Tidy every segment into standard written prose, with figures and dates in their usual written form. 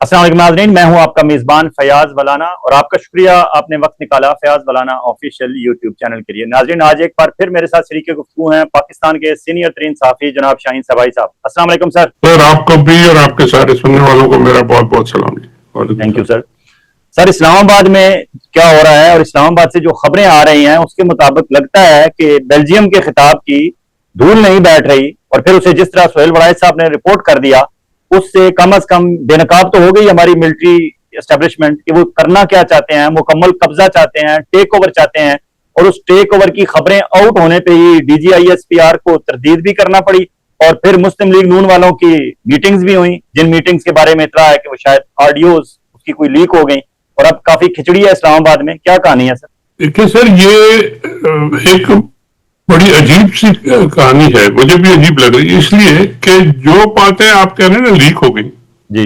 अस्सलाम वालेकुम नाज़रीन, मैं हूं आपका मेज़बान फयाज वलाना और आपका शुक्रिया आपने वक्त निकाला फयाज वलाना ऑफिशियल यूट्यूब चैनल के लिए। नाज़रीन, आज एक बार फिर मेरे साथ शरीके गुफ्तगू हैं पाकिस्तान के सीनियर तरीन सहाफ़ी जनाब शाहीन सबाई साहब। अस्सलाम वालेकुम सर। सर आपको भी और आपके सारे सुनने वालों को मेरा बहुत बहुत सलाम। Thank you sir. Sir, Islamabad में क्या हो रहा है और इस्लामाबाद से जो खबरें आ रही हैं उसके मुताबिक लगता है कि बेल्जियम के खिताब की धूल नहीं बैठ रही और फिर उसे जिस तरह सुहेल वड़ाइच साहब ने रिपोर्ट कर दिया उससे कम अज कम बेनकाब तो हो गई हमारी मिलिट्री एस्टेब्लिशमेंट कि वो करना क्या चाहते हैं, मुकम्मल कब्जा चाहते हैं, टेक ओवर चाहते हैं। और उस टेक ओवर की खबरें आउट होने पे ही DGISPR को तरदीद भी करना पड़ी और फिर मुस्लिम लीग नून वालों की मीटिंग्स भी हुई, जिन मीटिंग्स के बारे में इतला है कि वो शायद ऑडियोज उसकी कोई लीक हो गई और अब काफी खिचड़ी है इस्लामाबाद में। क्या कहानी है सर? देखिए सर, ये एक बड़ी अजीब सी कहानी है, मुझे भी अजीब लग रही है इसलिए कि जो बातें आप कह रहे हैं ना लीक हो गई जी।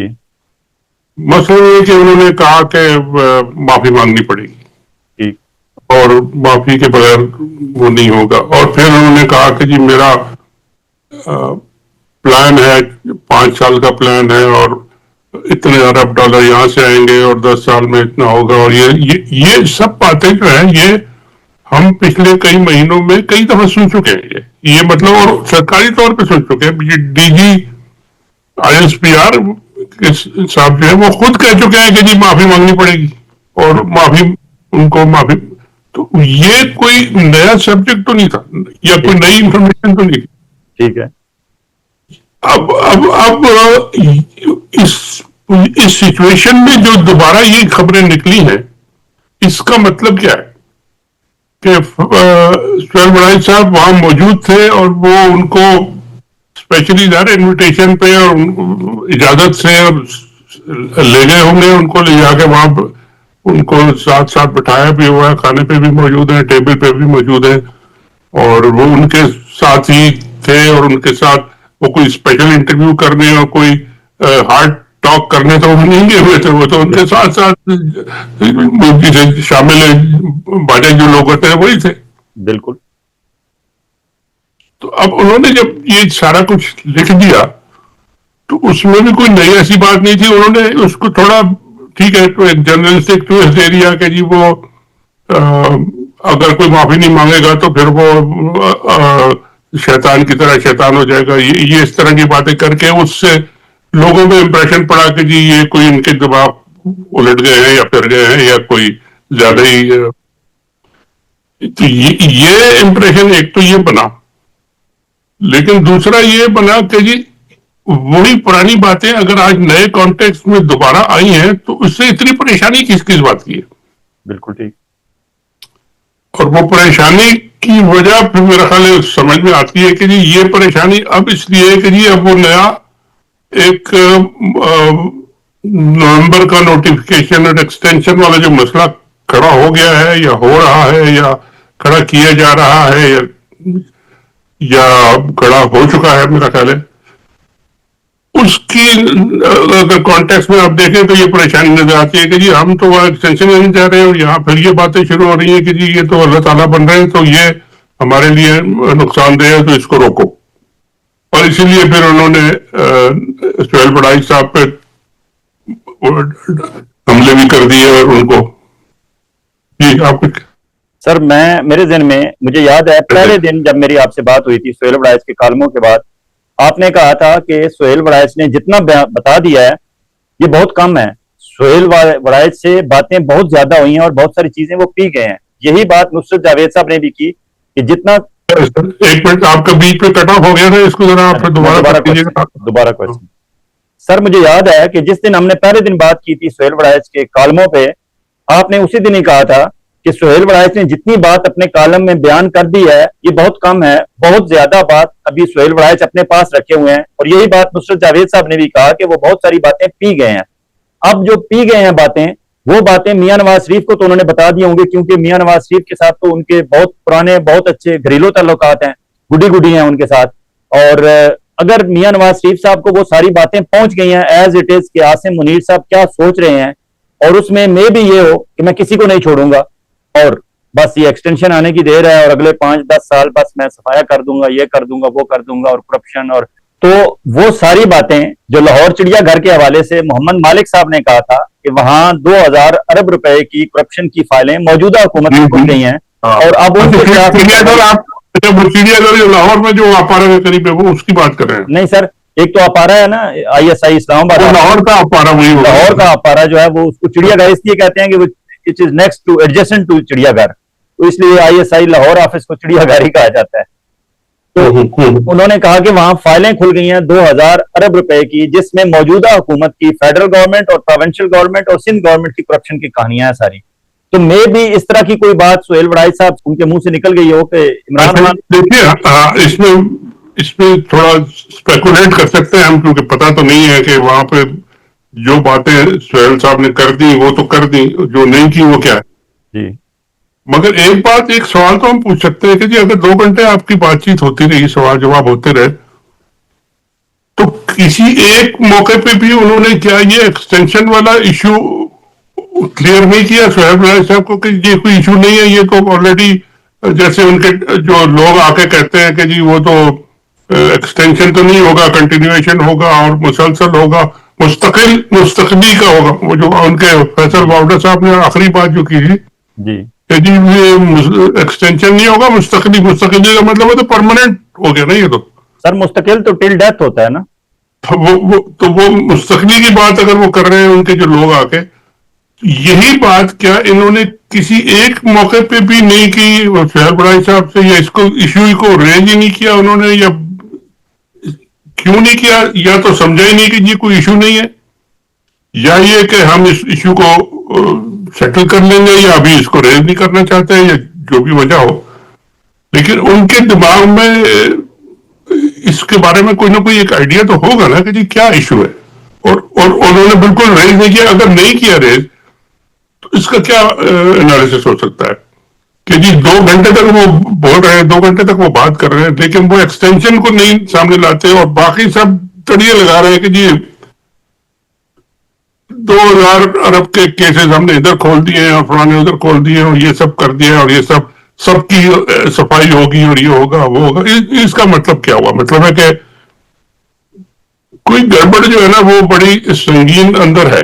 मसला ये कि उन्होंने कहा कि माफी मांगनी पड़ेगी ठीक। और माफी के बगैर वो नहीं होगा। और फिर उन्होंने कहा कि जी मेरा प्लान है, 5 साल का प्लान है और इतने अरब डॉलर यहाँ से आएंगे और 10 साल में इतना होगा। और ये सब बातें जो है ये हम पिछले कई महीनों में कई दफा सुन चुके हैं। ये मतलब और सरकारी तौर पे सुन चुके हैं। DGISPR साहब जो है वो खुद कह चुके हैं कि जी माफी मांगनी पड़ेगी और माफी। तो ये कोई नया सब्जेक्ट तो नहीं था या कोई नई इंफॉर्मेशन तो नहीं थी। ठीक है। अब इस सिचुएशन में जो दोबारा ये खबरें निकली हैं इसका मतलब क्या है कि सुहेल वड़ाइच साहब वहां मौजूद थे और वो उनको स्पेशली इनविटेशन पे और इजाजत से ले गए होंगे, उनको ले जाके वहां उनको साथ साथ बिठाया भी हुआ है, खाने पे भी मौजूद है, टेबल पे भी मौजूद है और वो उनके साथ ही थे और उनके साथ वो कोई स्पेशल इंटरव्यू करने और कोई हार्ड टॉक करने तो वो नहीं गए हुए थे। वो तो उनके साथ साथ शामिल बाकी जो लोग होते हैं वही थे। बिल्कुल। तो अब उन्होंने जब ये सारा कुछ लिख दिया तो उसमें भी कोई नई ऐसी बात नहीं थी। उन्होंने उसको थोड़ा ठीक है तो एक जर्नलिस्टिक ट्विस्ट दे दिया कि जी वो अगर कोई माफी नहीं मांगेगा तो फिर वो शैतान की तरह शैतान हो जाएगा। ये इस तरह की बातें करके उससे लोगों में इंप्रेशन पड़ा कि जी ये कोई इनके दबाव उलट गए हैं या फिर गए हैं या कोई ज्यादा ही। तो ये इंप्रेशन एक तो ये बना, लेकिन दूसरा ये बना कि जी वही पुरानी बातें अगर आज नए कॉन्टेक्स्ट में दोबारा आई हैं तो उससे इतनी परेशानी किस किस बात की है। बिल्कुल ठीक। और वो परेशानी की वजह फिर मेरा ख्याल समझ में आती है कि जी ये परेशानी अब इसलिए है कि जी अब वो नया एक नवंबर का नोटिफिकेशन और एक्सटेंशन वाला जो मसला खड़ा हो गया है या हो रहा है या खड़ा किया जा रहा है या खड़ा हो चुका है मेरा ख्याल है, उसकी अगर कॉन्टेक्स्ट में आप देखें तो ये परेशानी नजर आती है कि जी हम तो वहां एक्सटेंशन नहीं चाह रहे हैं और यहाँ फिर ये बातें शुरू हो रही है कि जी ये तो अल्लाह ताला बन रहे हैं तो ये हमारे लिए नुकसानदेह है तो इसको रोको। और इसीलिए फिर उन्होंने सुहेल वड़ाइच साहब पे हमले भी कर दिए और उनको जी आप सर मेरे ज़हन में मुझे याद है पहले दिन जब मेरी आपसे बात हुई थी सुहेल वड़ाइच के कालमों के बाद, आपने कहा था कि सुहेल वड़ाइच ने जितना बता दिया है ये बहुत कम है। सुहेल वड़ाइच से बातें बहुत ज्यादा हुई हैं और बहुत सारी चीजें वो पी गए हैं। यही बात नुसरत जावेद साहब ने भी की कि जितना। एक मिनट आपका बीच पे कट ऑफ हो गया था, इसको जरा आप दोबारा क्वेश्चन। सर मुझे याद है कि जिस दिन हमने पहले दिन बात की थी सुहेल वड़ाइच के कालमों पे, आपने उसी दिन ही कहा था कि सुहेल वड़ाइच ने जितनी बात अपने कालम में बयान कर दी है ये बहुत कम है, बहुत ज्यादा बात अभी सुहेल वड़ाइच अपने पास रखे हुए हैं। और यही बात नुसरत जावेद साहब ने भी कहा कि वो बहुत सारी बातें पी गए हैं। अब जो पी गए हैं बातें, वो बातें मियां नवाज शरीफ को तो उन्होंने बता दी होंगी क्योंकि मियां नवाज शरीफ के साथ तो उनके बहुत पुराने बहुत अच्छे घरेलू ताल्लुकात हैं, गुडी गुडी हैं उनके साथ। और अगर मियां नवाज शरीफ साहब को वो सारी बातें पहुंच गई हैं एज इट इज कि आसिम मुनीर साहब क्या सोच रहे हैं और उसमें मे भी ये हो कि मैं किसी को नहीं छोड़ूंगा और बस ये एक्सटेंशन आने की देर है और अगले 5-10 साल बस मैं सफाया कर दूंगा, ये कर दूंगा, वो कर दूंगा और करप्शन और तो वो सारी बातें जो लाहौर चिड़ियाघर के हवाले से मोहम्मद मालिक साहब ने कहा था कि वहां 2000 अरब रुपए की करप्शन की फाइलें मौजूदा हुकूमत में खुल गई हैं और अब उनके खिलाफ चिड़ियाघर आप चिड़ियाघर जो लाहौर में जो अपारा के करीब है वो उसकी बात कर रहे हैं? नहीं सर, एक तो अपारा है ना, ISI इस्लामाबाद, लाहौर का अपारा वही होगा। लाहौर का अपारा जो है वो उसको चिड़ियाघर इसलिए कहते हैं कि वो it is next to adjacent to चिड़ियाघर, तो इसलिए ISI लाहौर ऑफिस को चिड़ियाघर ही कहा जाता है। तो उन्होंने कहा कि वहां फाइलें खुल गई हैं 2000 अरब रुपए की, जिसमें मौजूदा हुकूमत की, फेडरल गवर्नमेंट और प्रोविंशियल गवर्नमेंट और सिंध गवर्नमेंट की करप्शन की कहानियां हैं सारी। तो मे भी इस तरह की कोई बात सुहेल वड़ाई साहब उनके मुंह से निकल गई हो कि इमरान खान। देखिए इसमें थोड़ा स्पेकुलेट कर सकते हैं हम, क्योंकि पता तो नहीं है कि वहां पे जो बातें सुहेल साहब ने कर दी वो तो कर दी, जो नहीं की वो क्या है जी। मगर एक सवाल तो हम पूछ सकते हैं कि जी अगर 2 घंटे आपकी बातचीत होती रही, सवाल जवाब होते रहे, तो किसी एक मौके पे भी उन्होंने क्या ये एक्सटेंशन वाला इश्यू क्लियर नहीं किया सुहेल वड़ाई साहब को कि ये कोई इशू नहीं है, ये तो ऑलरेडी, जैसे उनके जो लोग आके कहते हैं कि जी वो तो एक्सटेंशन तो नहीं होगा, कंटिन्यूएशन होगा और मुसलसल होगा, मुस्तकली का होगा, वो जो उनके फैसल वावडा साहब ने आखिरी बात जो की थी जी जी ये एक्सटेंशन नहीं होगा, मुस्तकली का मतलब है तो परमानेंट हो गया ना ये तो। सर मुस्तकिल तो टिल डेथ होता है ना। तो वो मुस्तकली की बात अगर वो कर रहे हैं उनके जो लोग आके, यही बात क्या इन्होंने किसी एक मौके पे भी नहीं की सुहेल वड़ाई साहब से, या इसको इश्यू को रेज ही नहीं किया उन्होंने, या क्यों नहीं किया, या तो समझा ही नहीं कि ये कोई इशू नहीं है, या ये कि हम इस इशू को सेटल कर लेंगे, या अभी इसको रेज नहीं करना चाहते हैं, या जो भी वजह हो, लेकिन उनके दिमाग में इसके बारे में कोई ना कोई एक आइडिया तो होगा ना कि जी क्या इशू है, और उन्होंने बिल्कुल रेज नहीं किया। अगर नहीं किया रेज तो इसका क्या एनालिसिस हो सकता है कि जी 2 घंटे तक वो बोल रहे हैं, 2 घंटे तक वो बात कर रहे हैं, लेकिन वो एक्सटेंशन को नहीं सामने लाते और बाकी सब तड़िए लगा रहे हैं कि जी 2000 अरब के केसेस हमने इधर खोल दिए हैं और फलाने उधर खोल दिए और ये सब कर दिया और ये सबकी सफाई होगी और ये होगा वो होगा। इसका मतलब क्या हुआ? मतलब है कि कोई गड़बड़ जो है ना वो बड़ी संगीन अंदर है,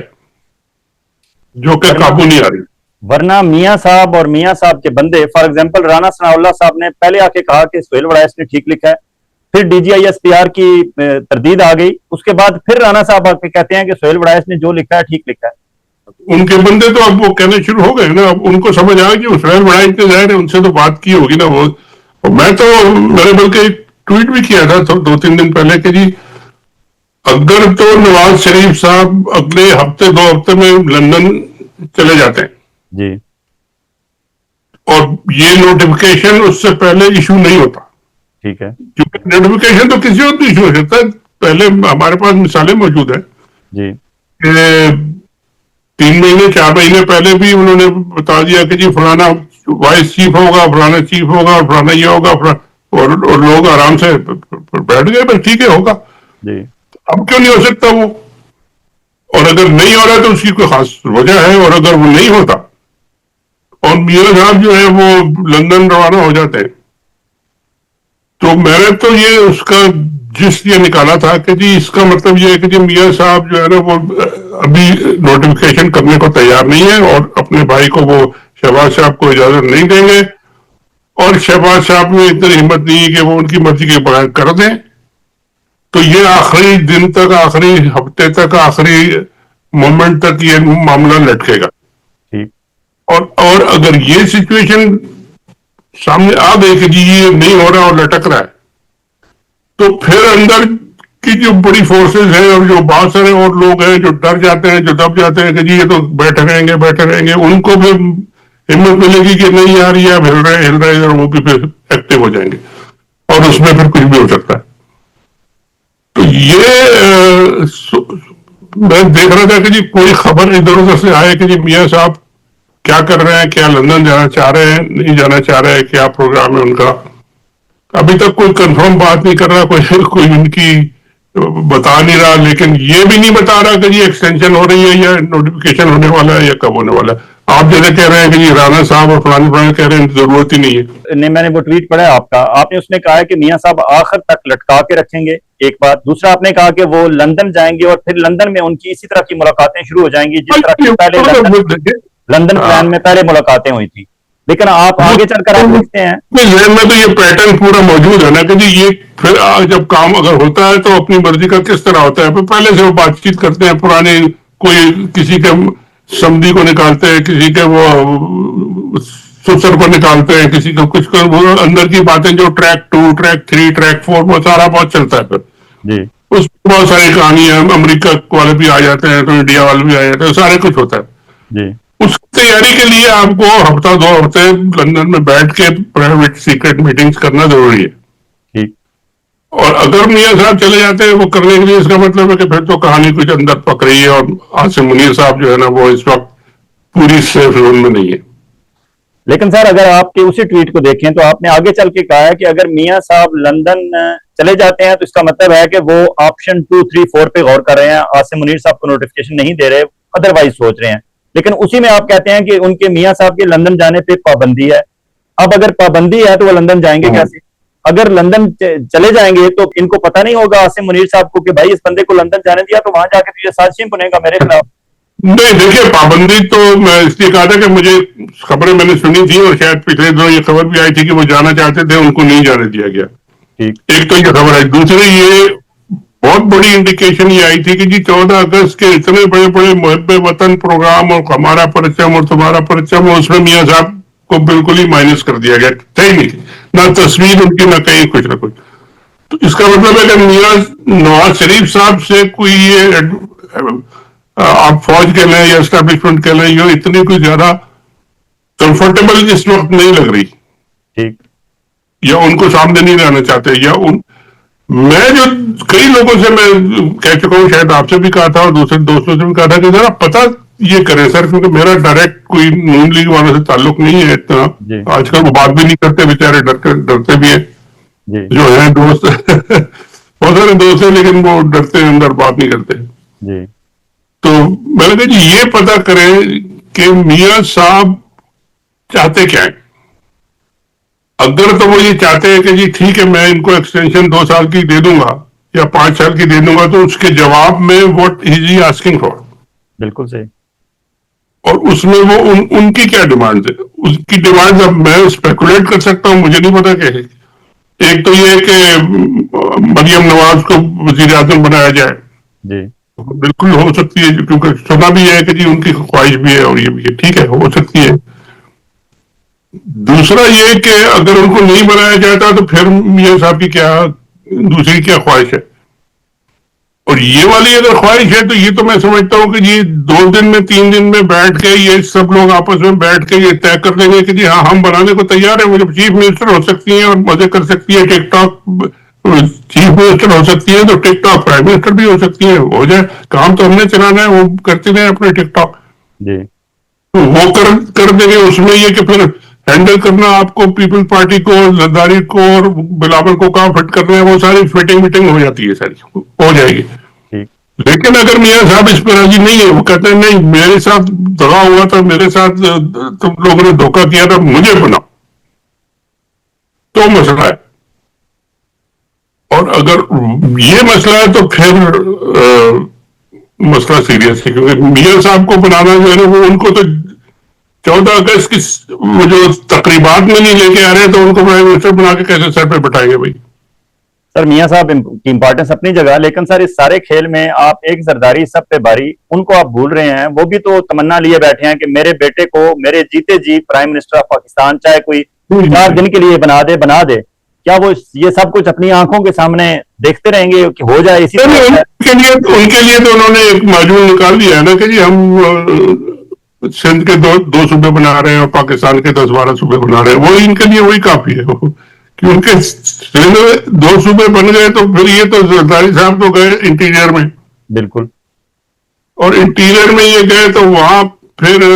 जो कि काबू नहीं आ रही। वरना मियां साहब और मियां साहब के बंदे, फॉर एग्जांपल राना सनाउल्लाह साहब ने पहले आके कहा कि सुहेल वड़ाइस ने ठीक लिखा है, फिर DGI-SPR की तरदीद आ गई, उसके बाद फिर राना साहब आके कहते हैं कि सुहेल वड़ाइस ने जो लिखा है ठीक लिखा है। उनके बंदे तो अब वो कहने शुरू हो गए ना, अब उनको समझ आ कि सुहेल वड़ाइस ने जाहिर है उनसे तो बात की होगी ना वो। मैं तो मैंने बल्कि ट्वीट भी किया था 2-3 दिन पहले कि जी अगर तो नवाज शरीफ साहब अगले हफ्ते 2 हफ्ते में लंदन चले जाते हैं जी, और ये नोटिफिकेशन उससे पहले इशू नहीं होता, ठीक है, क्योंकि नोटिफिकेशन तो किसी और भी इशू हो सकता है। पहले हमारे पास मिसालें मौजूद है जी, 3 महीने 4 महीने पहले भी उन्होंने बता दिया कि जी फलाना वाइस चीफ होगा, फलाना चीफ होगा और फलाना ये होगा, और लोग आराम से बैठ गए, बस ठीक है होगा जी। अब क्यों नहीं हो सकता वो? और अगर नहीं हो रहा तो उसकी कोई खास वजह है, और अगर वो नहीं होता और मियां साहब जो है वो लंदन रवाना हो जाते हैं, तो मैंने तो ये उसका जिस ये निकाला था कि जी इसका मतलब ये है कि जी मियां साहब जो है ना वो अभी नोटिफिकेशन करने को तैयार नहीं है और अपने भाई को वो शहबाज साहब को इजाजत नहीं देंगे, और शहबाज साहब में इतनी हिम्मत नहीं है कि वो उनकी मर्जी के बगैर कर दें। तो ये आखिरी दिन तक, आखिरी हफ्ते तक, आखिरी मोमेंट तक ये मामला लटकेगा। ठीक। और अगर ये सिचुएशन सामने आ गई कि जी ये नहीं हो रहा और लटक रहा है, तो फिर अंदर की जो बड़ी फोर्सेस हैं और जो बहुत सारे और लोग हैं जो डर जाते हैं, जो दब जाते हैं कि जी ये तो बैठे रहेंगे, उनको भी हिम्मत मिलेगी कि नहीं यार ये हिल रहे और वो भी फिर एक्टिव हो जाएंगे और उसमें फिर कुछ भी हो सकता है। तो ये मैं देख रहा था कि जी कोई खबर इधर उधर से आए कि जी मियां साहब क्या कर रहे हैं, क्या लंदन जाना चाह रहे हैं, नहीं जाना चाह रहे हैं, क्या प्रोग्राम है उनका। अभी तक कोई कंफर्म बात नहीं कर रहा, कोई उनकी बता नहीं रहा, लेकिन ये भी नहीं बता रहा कि जी एक्सटेंशन हो रही है या नोटिफिकेशन होने वाला है या कब होने वाला है। आप जैसे कह रहे हैं कि जी राणा साहब और फलाने फलाने कह रहे हैं जरूरत ही नहीं है। नहीं, मैंने वो ट्वीट पढ़ा है आपका, आपने उसमें कहा है कि मियां साहब आखिर तक लटका के रखेंगे, एक बात। दूसरा आपने कहा कि वो लंदन जाएंगे और फिर लंदन में उनकी इसी तरह की मुलाकातें शुरू हो जाएंगी जिस तरह की पहले लंदन प्लान में पहले मुलाकातें हुई थी। लेकिन आप आगे चलकर आप लिखते हैं जहन में तो ये पैटर्न पूरा मौजूद है ना कि जी ये फिर जब काम अगर होता है तो अपनी मर्जी का किस तरह होता है, फिर पहले से वो बातचीत करते हैं, पुराने कोई किसी के समधी को निकालते हैं, किसी के वो सुसर को निकालते हैं, किसी को कुछ कर, वो अंदर की बातें जो ट्रैक 2 ट्रैक 3 ट्रैक 4 वो सारा बहुत चलता है। फिर जी उसमें बहुत सारी कहानियां, अमेरिका वाले भी आ जाते हैं तो इंडिया वाले भी आ जाते हैं, सारे कुछ होता है। जी उसकी तैयारी के लिए आपको हफ्ता 2 हफ्ते लंदन में बैठ के प्राइवेट सीक्रेट मीटिंग्स करना जरूरी है। ठीक। और अगर मियां साहब चले जाते हैं वो करने के लिए, इसका मतलब है कि फिर तो कहानी कुछ अंदर पक रही है और आसिम मुनीर साहब जो है ना वो इस वक्त पूरी सेफ जोन में नहीं है। लेकिन सर अगर आपके उसी ट्वीट को देखें तो आपने आगे चल के कहा है कि अगर मियां साहब लंदन चले जाते हैं तो इसका मतलब है कि वो ऑप्शन 2, 3, 4 पे गौर कर रहे हैं, आसिम मुनीर साहब को नोटिफिकेशन नहीं दे रहे, अदरवाइज सोच रहे हैं। लेकिन उसी में आप कहते हैं कि उनके मियां साहब के लंदन जाने पे पाबंदी है। अब अगर पाबंदी है तो वो लंदन जाएंगे कैसे? अगर लंदन चले जाएंगे तो इनको पता नहीं होगा आसिम मुनीर साहब को कि भाई इस बंदे को लंदन जाने दिया तो वहां जाके तुझे साजिशें बुनेगा मेरे खिलाफ। नहीं देखिए, पाबंदी तो मैं इसलिए कहा था कि मुझे खबरें मैंने सुनी थी और शायद पिछले दिनों ये खबर भी आई थी कि वो जाना चाहते थे, उनको नहीं जाने दिया गया। एक तो ये खबर आई, दूसरी ये बहुत बड़ी इंडिकेशन ये आई थी कि जी 14 अगस्त के इतने बड़े बड़े मुहब्बे वतन प्रोग्राम और हमारा परचम और तुम्हारा परचम, उसमें मियां साहब को बिल्कुल ही माइनस कर दिया गया, थे ही नहीं, ना तस्वीर उनकी ना कहीं कुछ ना कुछ। तो इसका मतलब है कि मियां नवाज शरीफ साहब से कोई ये आप फौज के लें या एस्टेब्लिशमेंट के लें, ये इतनी कोई ज्यादा कंफर्टेबल इस वक्त नहीं लग रही। ठीक। या उनको सामने नहीं रहना चाहते, या मैं जो कई लोगों से मैं कह चुका हूं, शायद आपसे भी कहा था और दूसरे दोस्तों से भी कहा था कि जरा पता ये करें सर, क्योंकि मेरा डायरेक्ट कोई नून लीग वालों से ताल्लुक नहीं है इतना। आजकल वो बात भी नहीं करते, बेचारे डरते भी है जो है दोस्त बहुत सारे दोस्त है लेकिन वो डरते हैं, अंदर बात नहीं करते। जी। तो मैंने कहा जी ये पता करें कि मियां साहब चाहते क्या है। अगर तो वो ये चाहते हैं कि जी ठीक है मैं इनको एक्सटेंशन 2 साल की दे दूंगा या 5 साल की दे दूंगा, तो उसके जवाब में what is he asking for. बिल्कुल सही। और उसमें वो उनकी क्या डिमांड है, उसकी डिमांड अब मैं स्पेकुलेट कर सकता हूं, मुझे नहीं पता क्या है। एक तो ये है कि मरियम नवाज को वजीर आजम बनाया जाए। जी बिल्कुल हो सकती है, क्योंकि सुना भी है कि जी उनकी ख्वाहिश भी है और ये भी है, ठीक है हो सकती है। दूसरा ये कि अगर उनको नहीं बनाया जाता तो फिर मियां साहब की क्या दूसरी क्या ख्वाहिश है। और ये वाली अगर ख्वाहिश है तो ये तो मैं समझता हूं कि ये 2 दिन में 3 दिन में बैठ के ये सब लोग आपस में बैठ के ये तय कर देंगे कि जी हाँ हम बनाने को तैयार है। वो जब चीफ मिनिस्टर हो सकती है और मजे कर सकती है, टिकटॉक चीफ मिनिस्टर हो सकती है तो टिकटॉक प्राइम मिनिस्टर भी हो सकती है, हो जाए। काम तो हमने चलाना है, वो करते रहे अपने टिकटॉक, तो वो कर देंगे। उसमें ये कि फिर हैंडल करना आपको पीपल पार्टी को, जरदारी को और बिलावल को कहाँ फिट करना है, वो सारी फिटिंग मीटिंग हो जाती है, सारी हो जाएगी। लेकिन अगर मियां साहब इस पर राजी नहीं है, वो कहते हैं नहीं मेरे साथ दगा हुआ था, मेरे साथ तुम लोगों ने धोखा किया था, मुझे बनाओ, तो मसला है। और अगर ये मसला है तो फिर मसला सीरियस है, क्योंकि मियां साहब को बनाना जो है ना वो उनको तो 14 अगस्त की जो तकरीबात में नहीं लेके आ रहे, तो उनको प्राइम मिनिस्टर बना के कैसे सर पे बिठाएंगे भाई। सर मियां साहब की इंपॉर्टेंस अपनी जगह, लेकिन सर इस सारे खेल में आप एक जरदारी सब पे बारी, उनको आप भूल रहे हैं। वो भी तो तमन्ना लिए बैठे हैं कि मेरे बेटे को मेरे जीते जी प्राइम मिनिस्टर ऑफ पाकिस्तान, चाहे कोई 4 दिन के लिए बना दे। क्या वो ये सब कुछ अपनी आंखों के सामने देखते रहेंगे कि हो जाए इसी तरह? उनके लिए तो उन्होंने एक मॉड्यूल निकाल दिया है ना कि जी हम सिंध के दो सूबे बना रहे हैं और पाकिस्तान के 10-12 सूबे बना रहे हैं। वो इनके लिए वही काफी है कि उनके 2 सूबे बन गए, तो फिर ये तो जरदारी साहब तो गए इंटीरियर में। बिल्कुल। और इंटीरियर में ये गए तो वहां फिर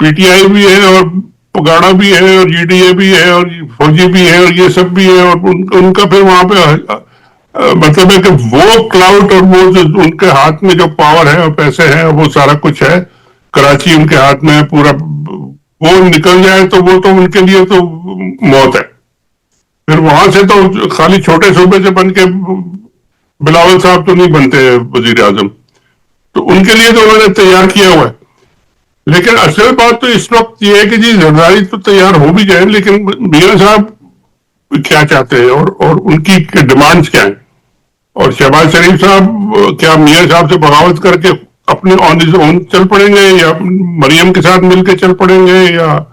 पीटीआई भी है और पगाड़ा भी है और जीडीए भी है और फौजी भी है और ये सब भी है, और उनका फिर वहां पे मतलब है कि वो क्लाउड और वो जो उनके हाथ में जो पावर है और पैसे हैं वो सारा कुछ है, कराची उनके हाथ में है पूरा, वो निकल जाए तो वो तो उनके लिए तो मौत है। फिर वहां से तो खाली छोटे सूबे से बन के बिलावल साहब तो नहीं बनते वजीर आजम, तो उनके लिए तो उन्होंने तैयार किया हुआ है। लेकिन असल बात तो इस वक्त ये है कि जी जरदारी तो तैयार हो भी जाए, लेकिन मियां साहब क्या चाहते हैं और उनकी डिमांड्स क्या हैं। और शहबाज शरीफ साहब क्या मियां साहब से बगावत करके अपने ऑन हिज ओन चल पड़ेंगे, या मरियम के साथ मिलकर चल पड़ेंगे, या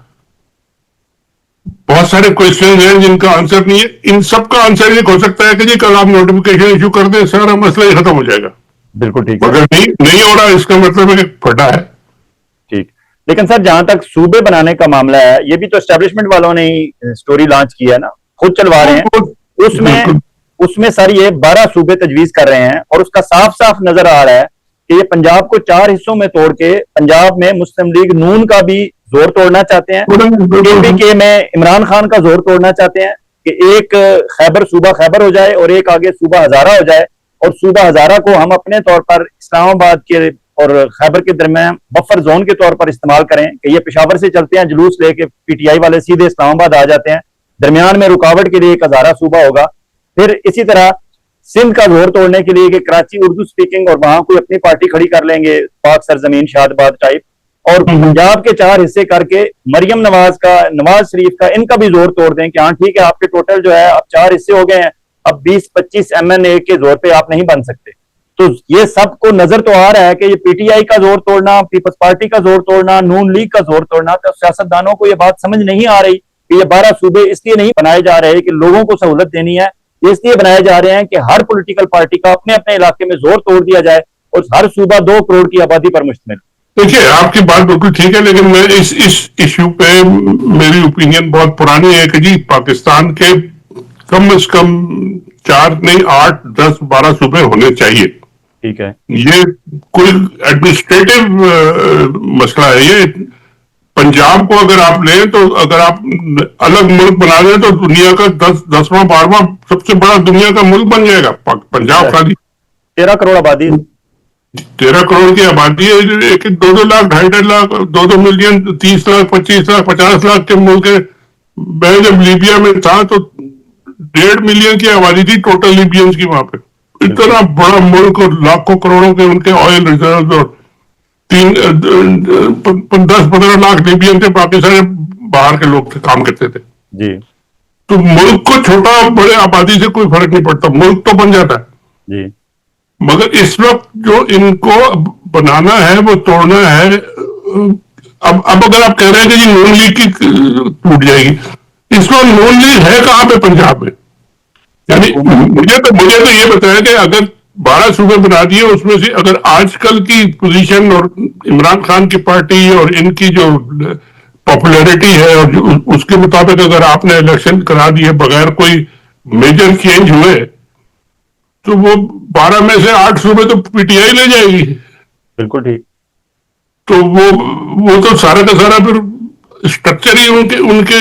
बहुत सारे क्वेश्चन हैं जिनका आंसर नहीं है। इन सब का आंसर ये हो सकता है कि जी कल आप नोटिफिकेशन इशू कर दें, सारा मसला ही खत्म हो जाएगा। बिल्कुल ठीक अगर नहीं हो रहा, इसका मतलब है कि फटा है। ठीक। लेकिन सर जहां तक सूबे बनाने का मामला है, ये भी तो एस्टेब्लिशमेंट वालों ने ही स्टोरी लॉन्च की है ना, खुद चलवा रहे हैं। उसमें सर ये 12 सूबे तजवीज कर रहे हैं, और उसका साफ साफ नजर आ रहा है कि ये पंजाब को 4 हिस्सों में तोड़ के पंजाब में मुस्लिम लीग नून का भी जोर तोड़ना चाहते हैं, पीपीके में इमरान खान का जोर तोड़ना चाहते हैं कि एक खैबर सूबा खैबर हो जाए और एक आगे सूबा हजारा हो जाए, और सूबा हजारा को हम अपने तौर पर इस्लामाबाद के और खैबर के दरमियान बफर जोन के तौर पर इस्तेमाल करें कि ये पेशावर से चलते हैं जुलूस लेके, पीटीआई वाले सीधे इस्लामाबाद आ जाते हैं, दरमियान में रुकावट के लिए एक हजारा सूबा होगा। फिर इसी तरह सिंध का जोर तोड़ने के लिए कि कराची उर्दू स्पीकिंग और वहां कोई अपनी पार्टी खड़ी कर लेंगे, पाक सरजमीन शादबाद टाइप, और पंजाब के 4 हिस्से करके मरियम नवाज का, नवाज शरीफ का, इनका भी जोर तोड़ दें कि हाँ ठीक है, आपके टोटल जो है अब 4 हिस्से हो गए हैं, अब 20-25 एमएनए के जोर पे आप नहीं बन सकते। तो ये सबको नजर तो आ रहा है कि ये पीटीआई का जोर तोड़ना, पीपल्स पार्टी का जोर तोड़ना, नून लीग का जोर तोड़ना, तो सियासतदानों को ये बात समझ नहीं आ रही कि ये 12 सूबे इसलिए नहीं बनाए जा रहे कि लोगों को सहूलत देनी है, इसलिए बनाए जा रहे हैं कि हर पॉलिटिकल पार्टी का अपने अपने इलाके में जोर तोड़ दिया जाए और हर सूबा 2 करोड़ की आबादी पर मुश्तमिल। देखिए, आपकी बात बिल्कुल ठीक है, लेकिन मैं इस इश्यू पे मेरी ओपिनियन बहुत पुरानी है कि जी पाकिस्तान के कम से कम 4 नहीं 8, 10, 12 सूबे होने चाहिए। ठीक है, ये कोई एडमिनिस्ट्रेटिव मसला है। ये पंजाब को अगर आप लें तो अगर आप अलग मुल्क बना दें तो दुनिया का 10वां 12वां सबसे बड़ा दुनिया का मुल्क बन जाएगा पंजाब। खाली 13 करोड़ आबादी, 13 करोड़ की आबादी है। एक 2-2 लाख, 2.5 लाख, 2-2 मिलियन, 30 लाख, 25 लाख, 50 लाख के मुल्क है। मैं जब लीबिया में था तो 1.5 मिलियन की आबादी थी टोटल लीबियंस की वहां पे। इतना बड़ा मुल्क और लाखों करोड़ों के उनके ऑयल रिजर्व, और 10-15 लाख लीबियन थे, बाकी सारे बाहर के लोग थे, काम करते थे जी। तो मुल्क को छोटा बड़े आबादी से कोई फर्क नहीं पड़ता, मुल्क तो बन जाता है जी। मगर इस वक्त जो इनको बनाना है वो तोड़ना है। अब अगर आप कह रहे हैं कि जी नून लीग की टूट जाएगी, इस वक्त नून लीग है कहां पे पंजाब में? यानी मुझे तो ये बताया कि अगर 12 सूबे बना दिए, उसमें से अगर आजकल की पोजीशन और इमरान खान की पार्टी और इनकी जो पॉपुलैरिटी है और उसके मुताबिक अगर आपने इलेक्शन करा दिए बगैर कोई मेजर चेंज हुए, तो वो 12 में से 8 सूबे तो पीटीआई ले जाएगी। बिल्कुल ठीक। तो वो तो सारा का सारा फिर स्ट्रक्चर ही उनके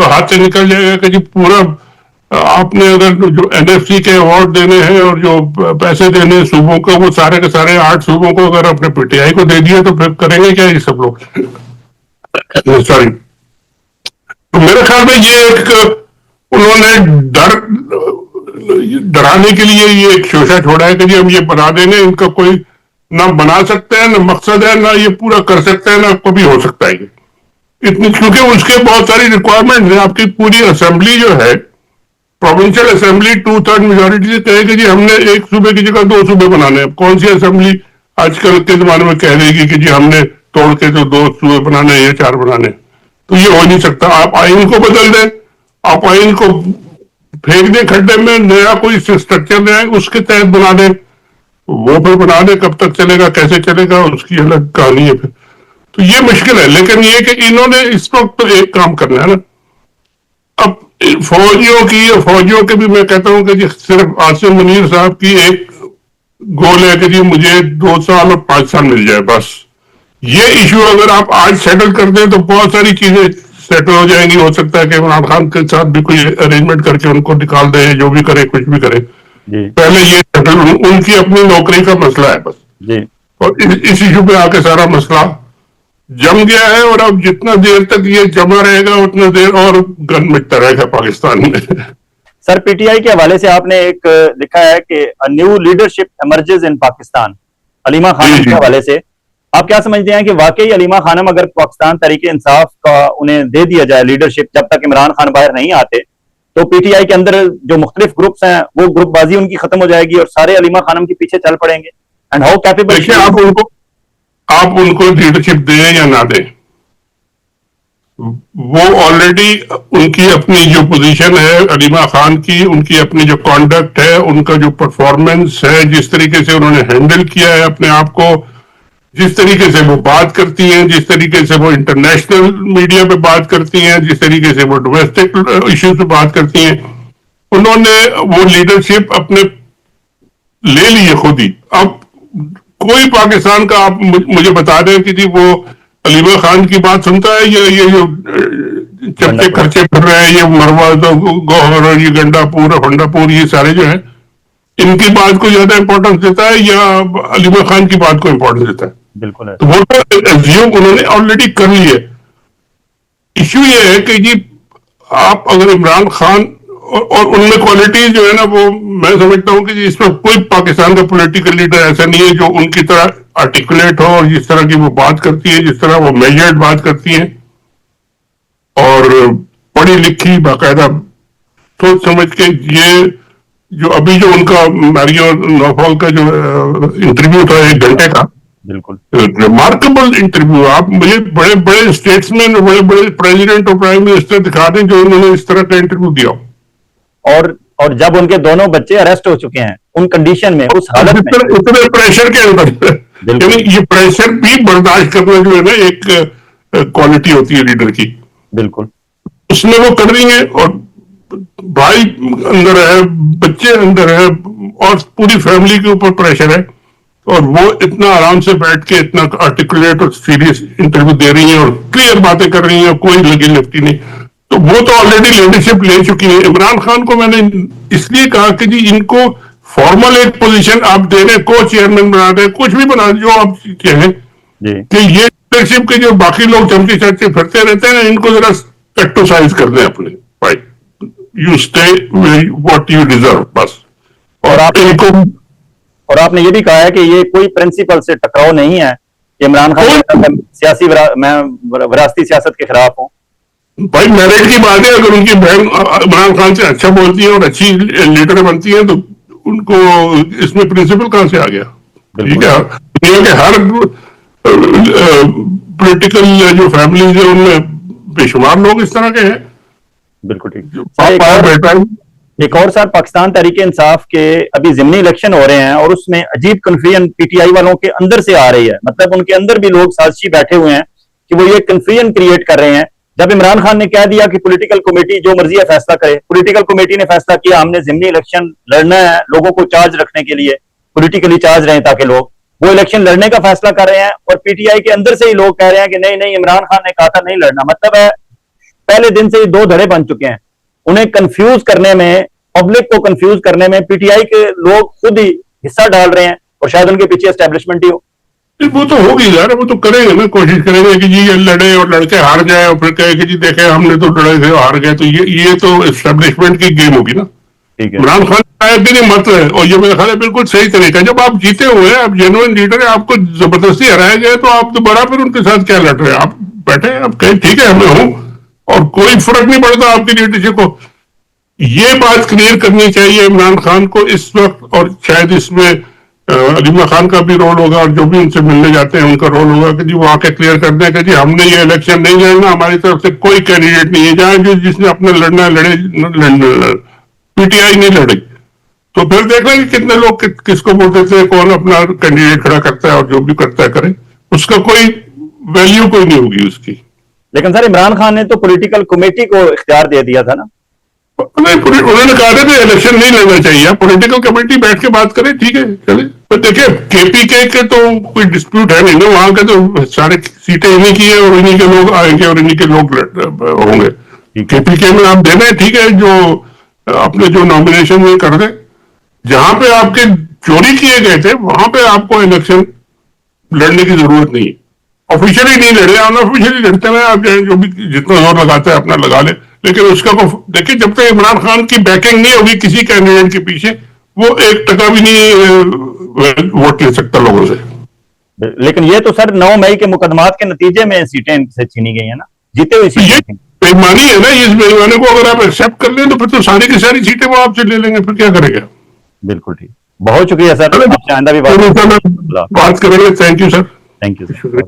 हाथ से निकल जाएगा कि जी पूरा आपने अगर जो एनएफसी के अवार्ड देने हैं और जो पैसे देने हैं सूबों को, वो सारे के सारे 8 सूबों को अगर अपने पीटीआई को दे दिए तो फिर करेंगे क्या ये सब लोग? सॉरी। तो मेरे ख्याल में ये एक उन्होंने डराने के लिए ये एक शोषा छोड़ा है कि जी हम ये बना देंगे, इनका कोई ना बना सकते हैं, ना मकसद है, ना ये पूरा कर सकते हैं, ना कभी हो सकता है इतनी, क्योंकि उसके बहुत सारी रिक्वायरमेंट है। आपकी पूरी असेंबली जो है, प्रोविंशियल असेंबली 2/3 मेजोरिटी से कहेगी जी हमने एक सूबे की जगह 2 सूबे बनाने हैं। कौन सी असेंबली आजकल के जमाने में कह देगी कि जी हमने तोड़ के तो 2 सूबे बनाने हैं या 4 बनाने? तो ये हो नहीं सकता। आप आइन को बदल दें, आप आइन को फेंक दें खड्डे में, नया कोई स्ट्रक्चर ले आए, उसके तहत बना दें, वो फिर बना दें। कब तक चलेगा, कैसे चलेगा, उसकी अलग कहानी है फिर। तो ये मुश्किल है। लेकिन ये कि इन्होंने इस वक्त तो एक काम करना है ना, अब फौजियों के भी मैं कहता हूं कि सिर्फ आसिम मुनीर साहब की एक गोल है कि जी मुझे 2 साल और 5 साल मिल जाए, बस। ये इशू अगर आप आज सेटल कर दें तो बहुत सारी चीजें सेटल हो जाएंगी। हो सकता है कि इमरान खान के साथ भी कोई अरेंजमेंट करके उनको निकाल दे, जो भी करे, कुछ भी करे, पहले ये सेटल, उनकी अपनी नौकरी का मसला है बस। जी। और इस इशू पे आके सारा मसला जम गया है, और अब जितना देर तक ये जमा रहेगा उतना देर और गन मिटता रहेगा पाकिस्तान में। सर पीटीआई के हवाले से आपने एक लिखा है कि न्यू लीडरशिप एमर्जेस इन पाकिस्तान, अलीमा खानम के हवाले से आप क्या समझते हैं कि वाकई अलीमा खानम अगर पाकिस्तान तहरीक इंसाफ का उन्हें दे दिया जाए लीडरशिप, जब तक इमरान खान बाहर नहीं आते, तो पीटीआई के अंदर जो मुख्तलिफ ग्रुप्स हैं वो ग्रुपबाजी उनकी खत्म हो जाएगी और सारे अलीमा खानम के पीछे चल पड़ेंगे? And how capable? देखिए, आप उनको लीडरशिप दें या ना दें, वो ऑलरेडी उनकी अपनी जो पोजीशन है अलीमा खान की, उनकी अपनी जो कॉन्डक्ट है, उनका जो परफॉर्मेंस है, जिस तरीके से उन्होंने हैंडल किया है अपने आप को, जिस तरीके से वो बात करती हैं, जिस तरीके से वो इंटरनेशनल मीडिया पे बात करती हैं, जिस तरीके से वो डोमेस्टिक इश्यूज पे बात करती हैं, उन्होंने वो लीडरशिप अपने ले ली है खुद ही। अब कोई पाकिस्तान का आप मुझे बता दें कि जी वो अलीमा खान की बात सुनता है, ये जो चप्पे खर्चे कर रहे हैं, ये मरवा दो गौहर और ये गंडापुर और फंडापुर, ये सारे जो है, इनकी बात को ज्यादा इंपॉर्टेंस देता है या अलीमा खान की बात को इंपॉर्टेंस देता है? बिल्कुल है। तो वो तो एज्यूम उन्होंने ऑलरेडी कर ली है। इश्यू ये है कि जी आप अगर इमरान खान और उनमें क्वालिटीज जो है ना, वो मैं समझता हूं कि इसमें कोई पाकिस्तान का पॉलिटिकल लीडर ऐसा नहीं है जो उनकी तरह आर्टिकुलेट हो, और जिस तरह की वो बात करती है, जिस तरह वो मेजर्ड बात करती है, और पढ़ी लिखी बाकायदा सोच समझ के। ये जो अभी जो उनका मैरियो नौफल का जो इंटरव्यू था 1 घंटे का, बिल्कुल रिमार्केबल इंटरव्यू। आप मुझे बड़े बड़े स्टेट्समैन, बड़े बड़े प्रेसिडेंट और प्राइम मिनिस्टर दिखा दें जो उन्होंने इस तरह का इंटरव्यू दिया। और जब उनके दोनों बच्चे अरेस्ट हो चुके हैं उन कंडीशन में, उस हालत में, इतने प्रेशर के अंदर, यानी ये प्रेशर भी बर्दाश्त करना जो है ना एक क्वालिटी होती है लीडर की। बिल्कुल उसमें वो कर रही है, और भाई अंदर है, बच्चे अंदर है, और पूरी फैमिली के ऊपर प्रेशर है, और वो इतना आराम से बैठ के इतना आर्टिकुलेट और सीरियस इंटरव्यू दे रही है और क्लियर बातें कर रही है, कोई लगी लिफ्टी नहीं। तो वो तो ऑलरेडी लीडरशिप ले चुकी है। इमरान खान को मैंने इसलिए कहा कि जी इनको फॉर्मल एक पोजीशन आप दे रहे, को चेयरमैन बना रहे, कुछ भी बना जो आप कहें, कि ये लीडरशिप के जो बाकी लोग चमचे चमचे फिरते रहते हैं ना, इनको जरा एक्सरसाइज कर दें अपने भाई, you stay what you deserve बस। और आप इनको, और आपने ये भी कहा है कि ये कोई प्रिंसिपल से टकराव नहीं है कि इमरान खान सियासी मैं विरासती सियासत के खिलाफ हूं। भाई मेरिट की बात है, अगर उनकी बहन इमरान खान से अच्छा बोलती है और अच्छी लीडर बनती है, तो उनको इसमें प्रिंसिपल कहां से आ गया? ठीक है, दुनिया के हर पॉलिटिकल जो फैमिलीज है उनमें बेशुमार लोग इस तरह के हैं। बिल्कुल ठीक। एक और सर, पाकिस्तान तहरीक इंसाफ के अभी ज़िमनी इलेक्शन हो रहे हैं और उसमें अजीब कन्फ्यूजन पीटीआई वालों के अंदर से आ रही है। मतलब उनके अंदर भी लोग साजिशी बैठे हुए हैं कि वो ये कन्फ्यूजन क्रिएट कर रहे हैं। जब इमरान खान ने कह दिया कि पॉलिटिकल कमेटी जो मर्जी है फैसला करे, पॉलिटिकल कमेटी ने फैसला किया हमने ज़िमनी इलेक्शन लड़ना है, लोगों को चार्ज रखने के लिए, पॉलिटिकली चार्ज रहे ताकि लोग वो इलेक्शन लड़ने का फैसला कर रहे हैं, और पीटीआई के अंदर से ही लोग कह रहे हैं कि नहीं नहीं इमरान खान ने कहा था नहीं लड़ना। मतलब है पहले दिन से ही 2 धड़े बन चुके हैं। उन्हें कंफ्यूज करने में, पब्लिक को कंफ्यूज करने में पीटीआई के लोग खुद ही हिस्सा डाल रहे हैं, और शायद उनके पीछे एस्टेब्लिशमेंट ही हो। वो तो होगी यार, वो तो करेंगे ना, कोशिश करेंगे कि जी ये लड़े और लड़के हार जाए और फिर कहे कि जी देखे हमने तो लड़े थे हार गए। तो ये तो एस्टेब्लिशमेंट की गेम होगी ना। इमरान खान शायद भी नहीं मत है, और ये मेरा ख्याल है बिल्कुल सही तरीका। जब आप जीते हुए हैं, आप जेन्युइन लीडर है, आपको जबरदस्ती हराया गया, तो आप दोबारा फिर उनके साथ क्या लड़ रहे हैं? आप बैठे, आप कहें ठीक है मैं हूं, और कोई फर्क नहीं पड़ता आपकी लीडरशिप को। ये बात क्लियर करनी चाहिए इमरान खान को इस वक्त, और शायद इसमें अलीमा खान का भी रोल होगा, और जो भी उनसे मिलने जाते हैं उनका रोल होगा कि जी वो आके क्लियर कर दें कि जी हमने ये इलेक्शन नहीं लड़ना, हमारी तरफ से कोई कैंडिडेट नहीं है, जहां जो जिसने अपना लड़ना लड़े, पीटीआई नहीं लड़ी। तो फिर देख लेंगे कितने लोग किसको वोट देते हैं, कौन अपना कैंडिडेट खड़ा करता है, और जो भी करता है करे, उसका कोई वैल्यू कोई नहीं होगी उसकी। लेकिन सर इमरान खान ने तो पॉलिटिकल कमेटी को इख्तियार दे दिया था ना। उन्होंने कहा था कि इलेक्शन नहीं लड़ना चाहिए, पॉलिटिकल कमेटी बैठ के बात करे, ठीक है चले। पर देखिए केपीके के तो कोई डिस्प्यूट है नहीं ना, वहां के तो सारे सीटें इन्हीं की है, और इन्हीं के लोग आएंगे और इन्हीं के लोग होंगे। केपीके में आप देना है, ठीक है, जो अपने जो नॉमिनेशन में कर दे। जहां पे आपके चोरी किए गए थे वहां पे आपको इलेक्शन लड़ने की जरूरत नहीं है। ऑफिशियली नहीं लड़े, अनऑफिशियली लड़ते हैं। आप जो भी जितना जोर लगाता है अपना लगा ले, लेकिन उसका को देखिए, जब तक इमरान खान की बैकिंग नहीं होगी किसी कैंडिडेट के पीछे, वो 1% भी नहीं वोट ले सकता लोगों से। लेकिन ये तो सर 9 मई के मुकदमात के नतीजे में सीटें इनसे छीनी गई है ना, जीते हुए तो ये सीटें थी। बेईमानी है ना, इस बेईमानी को अगर आप एक्सेप्ट कर लें तो फिर तो सारी की सारी सीटें वो आपसे ले लेंगे, फिर क्या करेगा। बिल्कुल ठीक, बहुत शुक्रिया सर, आपसे आइंदा भी बात करेंगे। Thank you sir. Thank you sir.